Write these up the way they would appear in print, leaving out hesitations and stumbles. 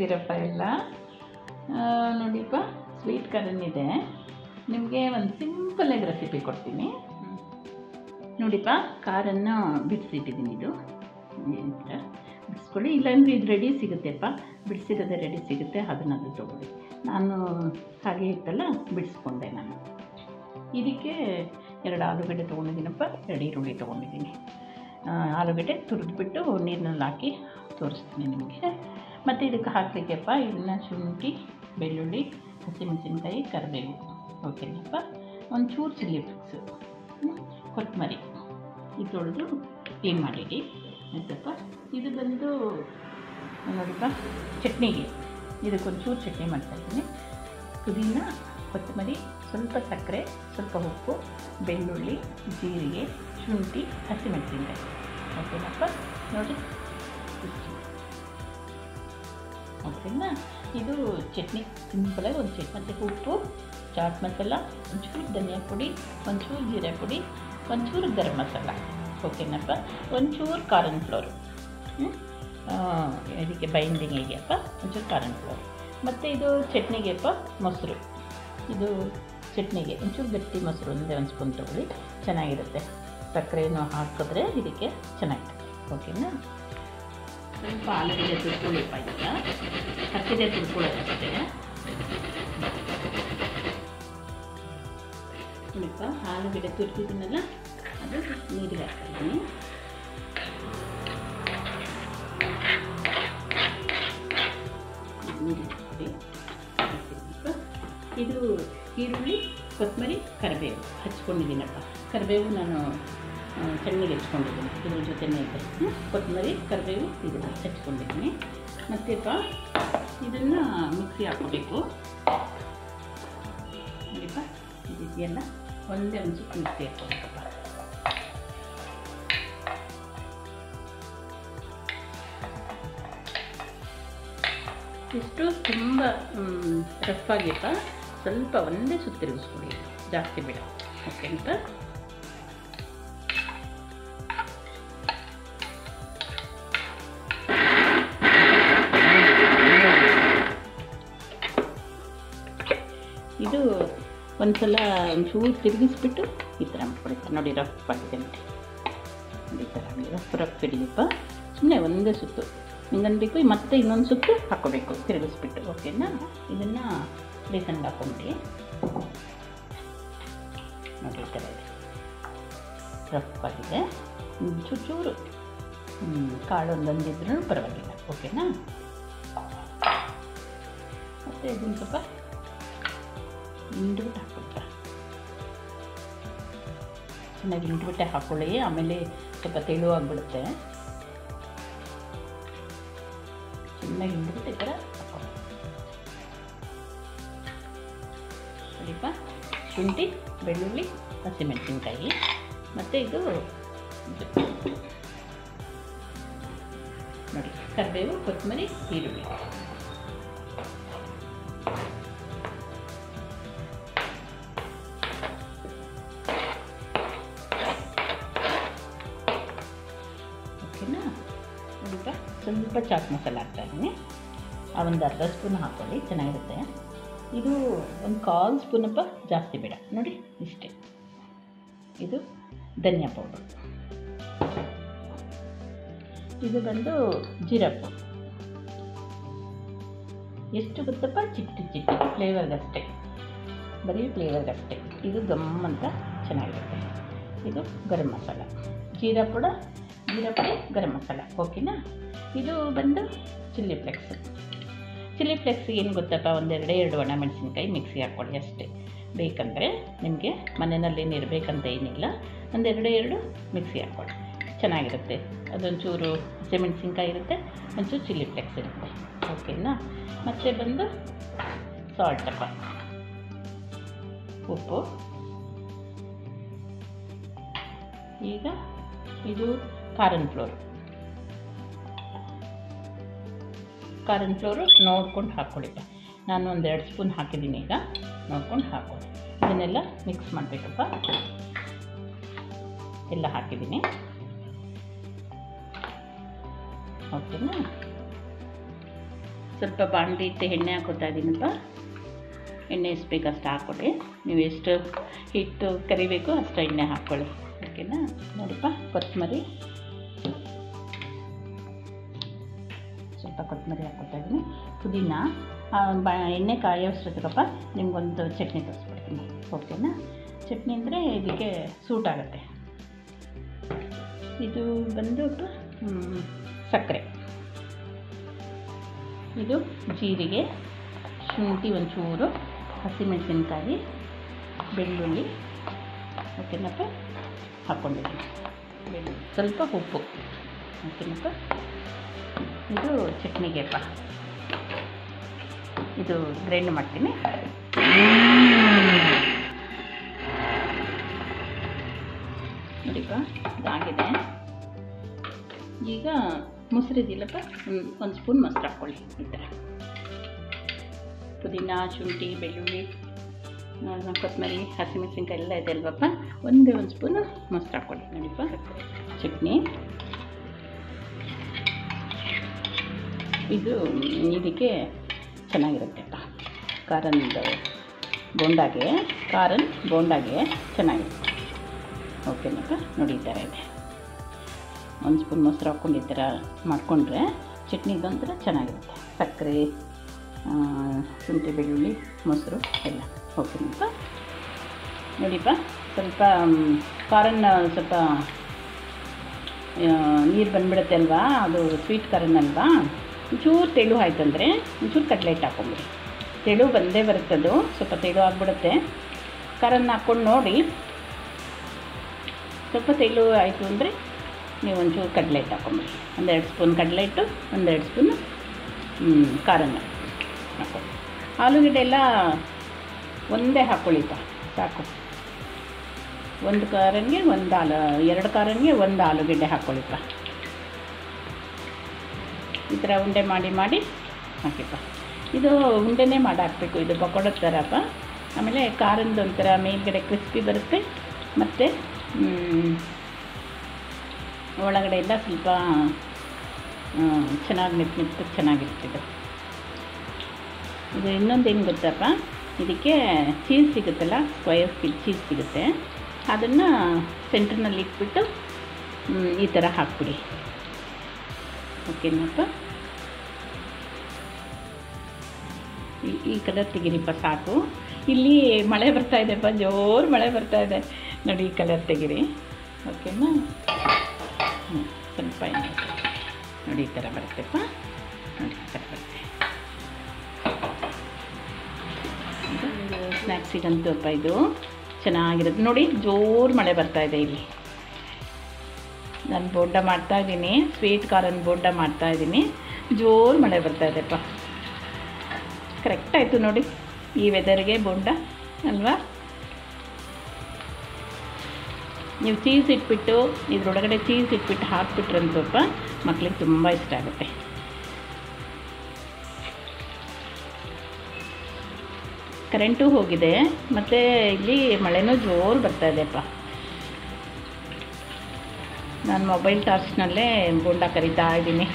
ಹೇಗಿದ್ದೀರಪ್ಪ ಎಲ್ಲ? ನೋಡಿಪ್ಪ, sweet corn ಇದೆ. ನಿಮಗೆ ಒಂದು ಸಿಂಪಲಾಗಿ ರೆಸಿಪಿ ಕೊಡ್ತೀನಿ. ನೋಡಿಪ್ಪ, ಕಾರನ್ನು ಬಿಡಿಸಿಟ್ಟಿದ್ದೀನಿ. ಇದು ಈ ಥರ ಬಿಡಿಸ್ಕೊಳ್ಳಿ, ಇಲ್ಲಾಂದರೆ ಇದು ರೆಡಿ ಸಿಗುತ್ತೆಪ್ಪ, ಬಿಡಿಸಿರೋದೇ ರೆಡಿ ಸಿಗುತ್ತೆ, ಅದನ್ನದು ತೊಗೊಳ್ಳಿ. ನಾನು ಹಾಗೆ ಇತ್ತಲ್ಲ ಬಿಡಿಸ್ಕೊಂಡೆ. ನಾನು ಇದಕ್ಕೆ 2 ಆಲೂಗಡ್ಡೆ ತೊಗೊಂಡಿದ್ದೀನಪ್ಪ, 2 ಈರುಳ್ಳಿ ತೊಗೊಂಡಿದ್ದೀನಿ. ಆಲೂಗಡ್ಡೆ ತುರಿದ್ಬಿಟ್ಟು ನೀರಿನಲ್ಲಿ ಹಾಕಿ ತೋರಿಸ್ತೀನಿ ನಿಮಗೆ. ಮತ್ತು ಇದಕ್ಕೆ ಹಾಕಲಿಕ್ಕೆಪ್ಪ ಇದನ್ನ ಶುಂಠಿ, ಬೆಳ್ಳುಳ್ಳಿ, ಹಸಿಮೆಣಸಿನ್ಕಾಯಿ, ಕರಿಬೇವು, ಓಕೆನಪ್ಪ. ಒಂಚೂರು ಚಿಲ್ಲಿ ಫ್ಲೇಕ್ಸು, ಕೊತ್ತಂಬರಿ ಇದು ತೊಳೆದು ಕ್ಲೀನ್ ಮಾಡಿಡಿ ಆಯ್ತಪ್ಪ. ಇದು ಬಂದು ನೋಡಿಪ್ಪ, ಚಟ್ನಿಗೆ ಇದಕ್ಕೊಂಚೂರು ಚಟ್ನಿ ಮಾಡ್ತಾಯಿದ್ದೀನಿ. ಪುದೀನ, ಕೊತ್ತಂಬರಿ, ಸ್ವಲ್ಪ ಸಕ್ಕರೆ, ಸ್ವಲ್ಪ ಉಪ್ಪು, ಬೆಳ್ಳುಳ್ಳಿ, ಜೀರಿಗೆ, ಶುಂಠಿ, ಹಸಿಮೆಣಸಿನ್ಕಾಯಿ, ಓಕೆನಪ್ಪ. ನೋಡಿ ಓಕೆನಾ. ಇದು ಚಟ್ನಿ ಸಿಂಪಲಾಗಿ ಒಂದು ಚಟ್ನಿ. ಮತ್ತು ಉಪ್ಪು, ಚಾಟ್ ಮಸಾಲ, ಒಂಚೂರು ಧನಿಯಾ ಪುಡಿ, ಒಂಚೂರು ಜೀರೆ ಪುಡಿ, ಒಂಚೂರು ಗರಂ ಮಸಾಲ, ಓಕೆನಪ್ಪ. ಒಂಚೂರು ಕಾರ್ನ್ ಫ್ಲೋರು, ಇದಕ್ಕೆ ಬೈಂಡಿಂಗಿಗೆಪ್ಪ ಒಂಚೂರು ಕಾರ್ನ್ ಫ್ಲೋರ್. ಮತ್ತು ಇದು ಚಟ್ನಿಗೆಪ್ಪ ಮೊಸರು. ಇದು ಚಟ್ನಿಗೆ ಒಂಚೂರು ಗಟ್ಟಿ ಮೊಸರು ಒಂದು ಸ್ಪೂನ್ ತೊಗೊಳ್ಳಿ, ಚೆನ್ನಾಗಿರುತ್ತೆ. ಸಕ್ಕರೆನೂ ಹಾಕಿದ್ರೆ ಇದಕ್ಕೆ ಚೆನ್ನಾಗಿರುತ್ತೆ, ಓಕೆನಾ. ಸ್ವಲ್ಪ ಆಲೂಗಡ್ಡೆ ತುರ್ಕೊಳ್ಳಿಪ್ಪ, ಈಗ ಹತ್ತಿದೆ ತುರ್ಕೊಳ್ಳೋದಷ್ಟೇ. ನೋಡಿಪ್ಪ, ಆಲೂಗಡ್ಡೆ ತುರ್ತಿದ್ದೀನಲ್ಲ, ಅದು ನೀರಿಗೆ ಹಾಕ್ತಾಯಿದ್ದೀನಿ. ಇದು ಈರುಳ್ಳಿ, ಕೊತ್ತಂಬರಿ, ಕರಿಬೇವು ಹಚ್ಕೊಂಡಿದ್ದೀನಪ್ಪ. ಕರಿಬೇವು ನಾನು ಸಣ್ಣಗೆ ಹೆಚ್ಕೊಂಡಿದ್ದೀನಿ, ಇದ್ರ ಜೊತೆನೇ ಇದೆ. ಕೊತ್ತಂಬರಿ, ಕರಿಬೇವು ಇದನ್ನು ಹಚ್ಕೊಂಡಿದ್ದೀನಿ. ಮತ್ತಪ್ಪ ಇದನ್ನು ಮಿಕ್ಸಿ ಹಾಕೋಬೇಕು. ನೋಡಿಪ್ಪ, ಇದೆಯಲ್ಲ ಒಂದೇ ಒಂದು ಸ್ವಲ್ಪ ಮಿಕ್ಸಿ ಹಾಕೋಬೇಕಪ್ಪ. ಇಷ್ಟು ತುಂಬ ರಫ್ ಆಗಿಪ್ಪ, ಸ್ವಲ್ಪ ಒಂದೇ ಸುತ್ತು ತಿರುಗಿಸ್ಕೊಳ್ಳಿ, ಜಾಸ್ತಿ ಬೇಡ, ಓಕೆ ಅಂತ. ಇದು ಒಂದ್ಸಲ ಒಂಚೂರು ತಿರುಗಿಸ್ಬಿಟ್ಟು ಈ ಥರ ಮಾಡ್ಕೊಳ್ಳಿ. ನೋಡಿ ರಫ್ ಆಗಿದೆ ನೋಡಿ, ಈ ಥರ ರಫ್ ಹಿಡಿಯಪ್ಪ. ಸುಮ್ಮನೆ ಒಂದೇ ಸುತ್ತು ಹಿಂಗನ್ಬೇಕು, ಮತ್ತೆ ಇನ್ನೊಂದು ಸುತ್ತು ಹಾಕ್ಕೋಬೇಕು ತಿರುಗಿಸ್ಬಿಟ್ಟು, ಓಕೆನಾ. ಇದನ್ನು ಬೇಸನ್ಗೆ ಹಾಕೊಂಬಿಡಿ. ನೋಡಿ ಈ ಥರ ಇದೆ, ರಫ್ ಆಗಿದೆ. ಚೂರು ಕಾಳು ಒಂದೊಂದಿದ್ರೂ ಪರವಾಗಿಲ್ಲ, ಓಕೆನಾ. ಮತ್ತು ಇದನ್ನು ಸ್ವಲ್ಪ ಹಿಂಡ್ಬಿಟ್ಟು ಹಾಕ್ಬಿಡ್ತಾ, ಚೆನ್ನಾಗಿ ಹಿಂಡ್ಬಿಟ್ಟೆ ಹಾಕ್ಕೊಳ್ಳಿ, ಆಮೇಲೆ ಸ್ವಲ್ಪ ತೆಳುವಾಗಿಬಿಡುತ್ತೆ. ಚೆನ್ನಾಗಿ ಹಿಂಡ್ಬಿಟ್ಟು ಈ ಥರ ಹಾಕೊಳ್ಳಿ. ಸರಿಪ್ಪ, ಶುಂಠಿ, ಬೆಳ್ಳುಳ್ಳಿ, ಹಸಿಮೆಣಸಿನ್ಕಾಯಿ, ಮತ್ತು ಇದು ನೋಡಿ ಕರಿಬೇವು, ಕೊತ್ತಂಬರಿ, ಈರುಳ್ಳಿ. ಓಕೆನಾ. ನೋಡಿಪ್ಪ, ಸ್ವಲ್ಪ ಚಾಟ್ ಮಸಾಲ ಹಾಕ್ತಾಯಿದ್ದೀನಿ, ಒಂದು ಅರ್ಧ ಸ್ಪೂನ್ ಹಾಕ್ಕೊಳ್ಳಿ, ಚೆನ್ನಾಗಿರುತ್ತೆ. ಇದು ಒಂದು 1/4 ಸ್ಪೂನಪ್ಪ, ಜಾಸ್ತಿ ಬೇಡ, ನೋಡಿ ಇಷ್ಟೇ. ಇದು ಧನಿಯಾ ಪೌಡರ್. ಇದು ಬಂದು ಜೀರಾ ಪೌಡರ್. ಎಷ್ಟು ಗೊತ್ತಪ್ಪ, ಚಿಟ್ಟಿ ಫ್ಲೇವರ್ಗಷ್ಟೇ, ಬರೀ ಫ್ಲೇವರ್ಗಷ್ಟೇ. ಇದು ಗಮ್ ಅಂತ ಚೆನ್ನಾಗಿರುತ್ತೆ. ಇದು ಗರಂ ಮಸಾಲ, ಜೀರಾ ಪುಡಿ, ಗರಂ ಮಸಾಲ, ಓಕೆನಾ. ಇದು ಬಂದು ಚಿಲ್ಲಿ ಫ್ಲೇಕ್ಸ್ ಏನು ಗೊತ್ತಪ್ಪ, 1-2 ಒಣಮೆಣಸಿನ್ಕಾಯಿ ಮಿಕ್ಸಿ ಹಾಕ್ಕೊಳ್ಳಿ ಅಷ್ಟೇ. ಬೇಕಂದರೆ ನಿಮಗೆ ಮನೆಯಲ್ಲಿ ಇರಬೇಕಂತ ಏನಿಲ್ಲ, 1-2 ಮಿಕ್ಸಿ ಹಾಕ್ಕೊಳ್ಳಿ, ಚೆನ್ನಾಗಿರುತ್ತೆ. ಅದೊಂಚೂರು ಹಸಿಮೆಣಸಿನ್ಕಾಯಿ ಇರುತ್ತೆ, ಒಂಚೂರು ಚಿಲ್ಲಿ ಫ್ಲೇಕ್ಸ್ ಇರುತ್ತೆ, ಓಕೆನಾ. ಮತ್ತು ಬಂದು ಸಾಲ್ಟಪ್ಪ, ಉಪ್ಪು. ಈಗ ಇದು ಕಾರ್ನ್ ಫ್ಲೋರು ನೋಡ್ಕೊಂಡು ಹಾಕ್ಕೊಳ್ಳಿಪ್ಪ. ನಾನು 1-2 ಸ್ಪೂನ್ ಹಾಕಿದ್ದೀನಿ, ಈಗ ನೋಡ್ಕೊಂಡು ಹಾಕ್ಕೊಳ್ಳಿ. ಇದನ್ನೆಲ್ಲ ಮಿಕ್ಸ್ ಮಾಡಬೇಕಪ್ಪ, ಎಲ್ಲ ಹಾಕಿದ್ದೀನಿ, ಓಕೆನಾ. ಸ್ವಲ್ಪ ಬಾಣಲಿ ಇಟ್ಟು ಎಣ್ಣೆ ಹಾಕೋತಾ ಇದ್ದೀನಪ್ಪ. ಎಣ್ಣೆ ಎಷ್ಟು ಬೇಕು ಅಷ್ಟು ಹಾಕ್ಕೊಳ್ಳಿ. ನೀವು ಎಷ್ಟು ಹಿಟ್ಟು ಕರಿಬೇಕು ಅಷ್ಟು ಎಣ್ಣೆ ಹಾಕ್ಕೊಳ್ಳಿ. ಓಕೆನಾ? ನೋಡಿಪ್ಪ, ಕೊತ್ತಂಬರಿ ಸ್ವಲ್ಪ ಕೊತ್ತಂಬರಿ ಹಾಕ್ಕೊತಾ ಇದ್ದೀನಿ. ಪುದೀನ ಎಣ್ಣೆ ಕಾಯೋಷ್ಟೊತ್ತಿಗಪ್ಪ ನಿಮ್ಗೊಂದು ಚಟ್ನಿ ತರಿಸ್ಬಿಡ್ತೀನಿ. ಓಕೆನಾ? ಚಟ್ನಿ ಅಂದರೆ ಇದಕ್ಕೆ ಸೂಟ್ ಆಗುತ್ತೆ. ಇದು ಬಂದುಬಿಟ್ಟು ಸಕ್ಕರೆ, ಇದು ಜೀರಿಗೆ, ಶುಂಠಿ ಒಂಚೂರು, ಹಸಿಮೆಣಸಿನ್ಕಾಯಿ, ಬೆಳ್ಳುಳ್ಳಿ, ಓಕೆನಪ್ಪ ಹಾಕ್ಕೊಂಡಿದ್ದೀನಿ. ಬೆಳ್ಳುಳ್ಳಿ, ಸ್ವಲ್ಪ ಉಪ್ಪು, ಓಕೆನಪ್ಪ. ಇದು ಚಟ್ನಿಗೆಪ್ಪ, ಇದು ಗ್ರೈಂಡ್ ಮಾಡ್ತೀನಿ. ನೋಡಿಪ್ಪ, ಇದಾಗಿದೆ. ಈಗ ಮೊಸರು ಇದೆಯಲ್ಲಪ್ಪ, ಒಂದು ಸ್ಪೂನ್ ಮೊಸರು ಹಾಕ್ಕೊಳ್ಳಿ. ಈ ಥರ ಪುದೀನ, ಶುಂಠಿ, ಬೆಳ್ಳುಳ್ಳಿ, ಕೊತ್ತಂಬರಿ, ಹಸಿಮೆಣಸಿನ್ಕಾಯಿ ಎಲ್ಲ ಇದೆ ಅಲ್ವಪ್ಪ, ಒಂದೇ ಒಂದು ಸ್ಪೂನು ಮೊಸರು ಹಾಕ್ಕೊಳ್ಳಿ. ನೋಡಿಪ್ಪ, ಚಟ್ನಿ ಇದು ಇದಕ್ಕೆ ಚೆನ್ನಾಗಿರುತ್ತೆಪ್ಪ. ಖಾರನ್ ಬೋಂಡಾಗೆ ಚೆನ್ನಾಗಿರುತ್ತೆ. ಓಕೆನಪ್ಪ, ನೋಡಿ ಈ ಥರ ಇದೆ. ಒಂದು ಸ್ಪೂನ್ ಮೊಸರು ಹಾಕ್ಕೊಂಡು ಈ ಥರ ಮಾಡಿಕೊಂಡ್ರೆ ಚಟ್ನಿಗಂತರ ಚೆನ್ನಾಗಿರುತ್ತೆ. ಸಕ್ಕರೆ, ಶುಂಠಿ, ಬೆಳ್ಳುಳ್ಳಿ, ಮೊಸರು ಎಲ್ಲ. ಓಕೆನಪ್ಪ, ನೋಡಿಪ್ಪ, ಸ್ವಲ್ಪ ಖಾರನ್ ಸ್ವಲ್ಪ ನೀರು ಬಂದುಬಿಡುತ್ತೆ ಅಲ್ವಾ, ಅದು ಸ್ವೀಟ್ ಖಾರನ್ ಅಲ್ವಾ. ಒಂಚೂರು ತೆಳು ಆಯ್ತಂದರೆ ಒಂಚೂರು ಕಡಲೆ ಹಿಟ್ಟು ಹಾಕ್ಕೊಂಬಿಡಿ. ತೆಳು ಬಂದೇ ಬರುತ್ತದು, ಸ್ವಲ್ಪ ತೆಳು ಆಗಿಬಿಡುತ್ತೆ. ಖಾರನ್ನ ಹಾಕ್ಕೊಂಡು ನೋಡಿ, ಸ್ವಲ್ಪ ತೆಳು ಆಯಿತು ಅಂದರೆ ನೀವು ಒಂಚೂರು ಕಡಲೆ ಹಿಟ್ಟು ಹಾಕ್ಕೊಂಬಿಡಿ. 1-2 ಸ್ಪೂನ್ ಕಡಲೆ ಹಿಟ್ಟು, 1-2 ಸ್ಪೂನ್ ಖಾರನ್ನ ಹಾಕ್ಕೊಳ್ಳಿ. ಆಲೂಗಡ್ಡೆ ಎಲ್ಲ ಒಂದೇ ಹಾಕ್ಕೊಳ್ಳಿಪ್ಪ, ಸಾಕು. 2 ಖಾರನ್ಗೆ 1 ಆಲೂಗಡ್ಡೆ ಹಾಕ್ಕೊಳ್ಳಿಪ್ಪ. ಈ ಥರ ಉಂಡೆ ಮಾಡಿ ಹಾಕಿಪ್ಪ. ಇದು ಉಂಡೆನೇ ಮಾಡಿ ಹಾಕಬೇಕು, ಇದು ಪಕೋಡದ ಥರಪ್ಪ. ಆಮೇಲೆ ಖಾರದ್ದು ಒಂಥರ ಮೇಲ್ಗಡೆ ಕ್ರಿಸ್ಪಿ ಬರುತ್ತೆ, ಮತ್ತು ಒಳಗಡೆ ಎಲ್ಲ ಸ್ವಲ್ಪ ಚೆನ್ನಾಗಿ ಮೆತ್ತಗೆ ಚೆನ್ನಾಗಿರ್ತಿದೆ. ಇದು ಇನ್ನೊಂದು ಏನು ಗೊತ್ತಪ್ಪ, ಇದಕ್ಕೆ ಚೀಸ್ ಸಿಗುತ್ತಲ್ಲ, ಸ್ಕ್ವಯರ್ ಚೀಸ್ ಸಿಗುತ್ತೆ, ಅದನ್ನು ಸೆಂಟ್ರ್ನಲ್ಲಿ ಇಟ್ಬಿಟ್ಟು ಈ ಥರ ಹಾಕ್ಬಿಡಿ. ಓಕೆನಪ್ಪ, ಈ ಕಲರ್ ತೆಗೀರಿಪ್ಪ, ಸಾಕು. ಇಲ್ಲಿ ಮಳೆ ಬರ್ತಾಯಿದೆಪ್ಪ, ಜೋರು ಮಳೆ ಬರ್ತಾಯಿದೆ ನೋಡಿ. ಈ ಕಲರ್ ತೆಗೀರಿ. ಓಕೆನಾ? ಸ್ವಲ್ಪ ನೋಡಿ ಈ ಥರ ಬರುತ್ತೆಪ್ಪ. ನೋಡಿ ಈ ಥರ ಬರುತ್ತೆ. ಸ್ನ್ಯಾಕ್ಸಿಗಂತೂ ಅಪ್ಪ ಇದು ಚೆನ್ನಾಗಿರುತ್ತೆ ನೋಡಿ. ಜೋರು ಮಳೆ ಬರ್ತಾಯಿದೆ ಇಲ್ಲಿ. ನಾನು ಬೋಂಡ ಮಾಡ್ತಾಯಿದ್ದೀನಿ, ಸ್ವೀಟ್ ಖಾರನ್ ಬೋಂಡ ಮಾಡ್ತಾಯಿದ್ದೀನಿ. ಜೋರು ಮಳೆ ಬರ್ತಾಯಿದೆಪ್ಪ. ಕರೆಕ್ಟ್ ಆಯಿತು ನೋಡಿ ಈ ವೆದರ್ಗೆ ಬೋಂಡ ಅಲ್ವಾ. ನೀವು ಚೀಸ್ ಇಟ್ಬಿಟ್ಟು ಇದ್ರೊಳಗಡೆ ಚೀಸ್ ಇಟ್ಬಿಟ್ಟು ಹಾಕ್ಬಿಟ್ರಂತಪ್ಪ ಮಕ್ಳಿಗೆ ತುಂಬ ಇಷ್ಟ ಆಗುತ್ತೆ. ಕರೆಂಟು ಹೋಗಿದೆ, ಮತ್ತು ಇಲ್ಲಿ ಮಳೆನೂ ಜೋರು ಬರ್ತಾಯಿದೆಪ್ಪ. ನಾನು ಮೊಬೈಲ್ ಟಾರ್ಚ್ನಲ್ಲೇ ಬೋಂಡ ಕರಿತಾ ಇದ್ದೀನಿ.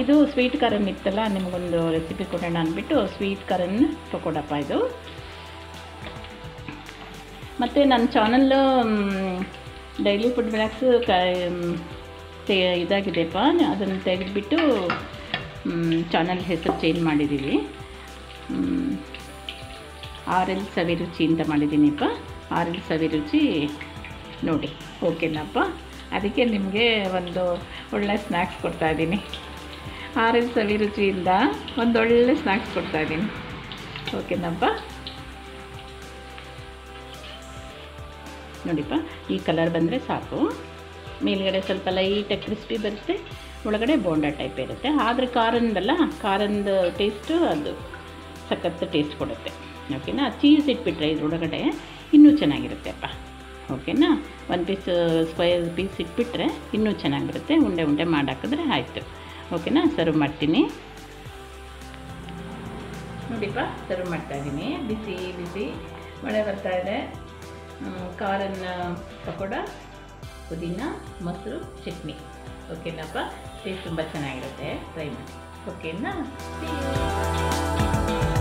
ಇದು ಸ್ವೀಟ್ ಖಾರನ್ ಇತ್ತಲ್ಲ, ನಿಮಗೊಂದು ರೆಸಿಪಿ ಕೊಡೋಣ ಅಂದ್ಬಿಟ್ಟು ಸ್ವೀಟ್ ಖಾರನ್ ಪಕೋಡಪ್ಪ ಇದು. ಮತ್ತು ನನ್ನ ಚಾನಲ್ಲು ಡೈಲಿ ಫುಡ್ ಬ್ಲಾಗ್ಸು ಇದಾಗಿದೆಪ್ಪ, ಅದನ್ನು ತೆಗೆದುಬಿಟ್ಟು ಚಾನಲ್ ಹೆಸರು ಚೇಂಜ್ ಮಾಡಿದ್ದೀವಿ. RL ಸವಿರುಚಿ ಅಂತ ಮಾಡಿದ್ದೀನಿಪ್ಪ. RL ಸವಿರುಚಿ ನೋಡಿ. ಓಕೆನಪ್ಪ, ಅದಕ್ಕೆ ನಿಮಗೆ ಒಂದು ಒಳ್ಳೆ ಸ್ನ್ಯಾಕ್ಸ್ ಕೊಡ್ತಾಯಿದ್ದೀನಿ. RL ಸವಿರುಚಿಯಿಂದ ಒಂದೊಳ್ಳೆ ಸ್ನ್ಯಾಕ್ಸ್ ಕೊಡ್ತಾಯಿದ್ದೀನಿ. ಓಕೆನಪ್ಪ, ನೋಡಿಪ್ಪ, ಈ ಕಲರ್ ಬಂದರೆ ಸಾಕು. ಮೇಲ್ಗಡೆ ಸ್ವಲ್ಪ ಲೈಟಾಗಿ ಕ್ರಿಸ್ಪಿ ಬರುತ್ತೆ, ಒಳಗಡೆ ಬೋಂಡ ಟೈಪ್ ಇರುತ್ತೆ. ಆದರೆ ಖಾರಂದು ಟೇಸ್ಟು ಅದು ಸಖತ್ತು ಟೇಸ್ಟ್ ಕೊಡುತ್ತೆ. ಓಕೆನಾ? ಚೀಸ್ ಇಟ್ಬಿಟ್ರೆ ಇದ್ರೊಳಗಡೆ ಇನ್ನೂ ಚೆನ್ನಾಗಿರುತ್ತೆಪ್ಪ. ಓಕೆನಾ? 1 ಪೀಸ್ ಸ್ಕ್ವಯರ್ ಪೀಸ್ ಇಟ್ಬಿಟ್ರೆ ಇನ್ನೂ ಚೆನ್ನಾಗಿರುತ್ತೆ. ಉಂಡೆ ಮಾಡಾಕಿದ್ರೆ ಆಯಿತು. ಓಕೆನಾ? ಸರ್ವ್ ಮಾಡ್ತೀನಿ ನೋಡಿಪ್ಪ, ಸರ್ವ್ ಮಾಡ್ತಾಯಿದ್ದೀನಿ. ಬಿಸಿ ಬಿಸಿ ಮಳೆ ಬರ್ತಾಯಿದೆ. ಖಾರನ್ ಪಕೋಡ, ಪುದೀನ, ಮೊಸರು, ಚಟ್ನಿ. ಓಕೆನಪ್ಪ. ಟೇಸ್ಟ್ ತುಂಬ ಚೆನ್ನಾಗಿರುತ್ತೆ, ಟ್ರೈ ಮಾಡಿ. ಓಕೆನಾ? See you.